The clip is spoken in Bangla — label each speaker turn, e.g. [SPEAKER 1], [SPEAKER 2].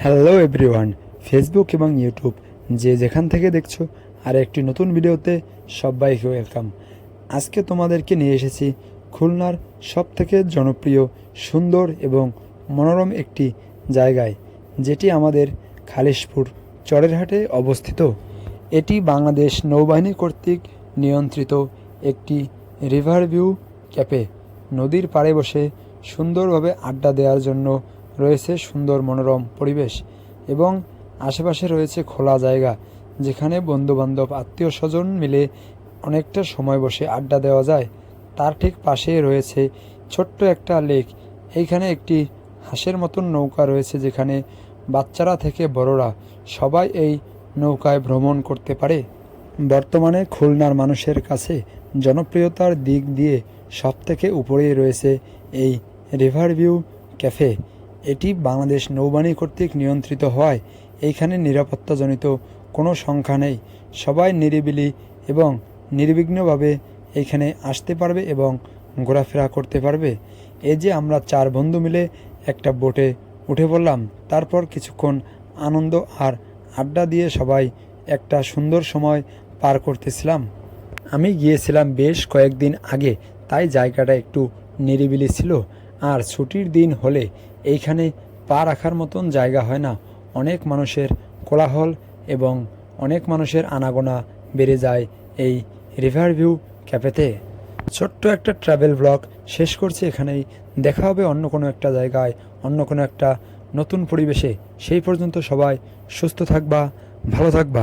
[SPEAKER 1] হ্যালো এভরিওয়ান, ফেসবুক এবং ইউটিউব যে যেখান থেকে দেখছো আর একটি নতুন ভিডিওতে সবাইকে ওয়েলকাম। আজকে তোমাদেরকে নিয়ে এসেছি খুলনার সবথেকে জনপ্রিয়, সুন্দর এবং মনোরম একটি জায়গায়, যেটি আমাদের খালিশপুর চরেরহাটে অবস্থিত। এটি বাংলাদেশ নৌবাহিনী কর্তৃক নিয়ন্ত্রিত একটি রিভার ভিউ ক্যাফে। নদীর পাড়ে বসে সুন্দরভাবে আড্ডা দেওয়ার জন্য রয়েছে সুন্দর মনোরম পরিবেশ এবং আশেপাশে রয়েছে খোলা জায়গা, যেখানে বন্ধুবান্ধব আত্মীয় স্বজন মিলে অনেকটা সময় বসে আড্ডা দেওয়া যায়। তার ঠিক পাশেই রয়েছে ছোট্ট একটা লেক। এইখানে একটি হাঁসের মতন নৌকা রয়েছে, যেখানে বাচ্চারা থেকে বড়রা সবাই এই নৌকায় ভ্রমণ করতে পারে। বর্তমানে খুলনার মানুষের কাছে জনপ্রিয়তার দিক দিয়ে সবথেকে উপরেই রয়েছে এই রিভার ভিউ ক্যাফে। এটি বাংলাদেশ নৌবাহিনী কর্তৃক নিয়ন্ত্রিত হওয়ায় এইখানে নিরাপত্তাজনিত কোনো সংখ্যা নেই। সবাই নিরিবিলি এবং নির্বিঘ্নভাবে এইখানে আসতে পারবে এবং ঘোরাফেরা করতে পারবে। এই যে আমরা 4 বন্ধু মিলে একটা বোটে উঠে পড়লাম, তারপর কিছুক্ষণ আনন্দ আর আড্ডা দিয়ে সবাই একটা সুন্দর সময় পার করতেছিলাম। আমি গিয়েছিলাম বেশ কয়েকদিন আগে, তাই জায়গাটা একটু নিরিবিলি ছিল। আর ছুটির দিন হলে এইখানে পা রাখার মতন জায়গা হয় না। অনেক মানুষের কোলাহল এবং অনেক মানুষের আনাগোনা বেড়ে যায় এই রিভার ভিউ ক্যাফেতে। ছোট্ট একটা ট্রাভেল ব্লগ শেষ করছি এখানেই। দেখা হবে অন্য কোনো একটা জায়গায়, অন্য কোনো একটা নতুন পরিবেশে। সেই পর্যন্ত সবাই সুস্থ থাকবা, ভালো থাকবা।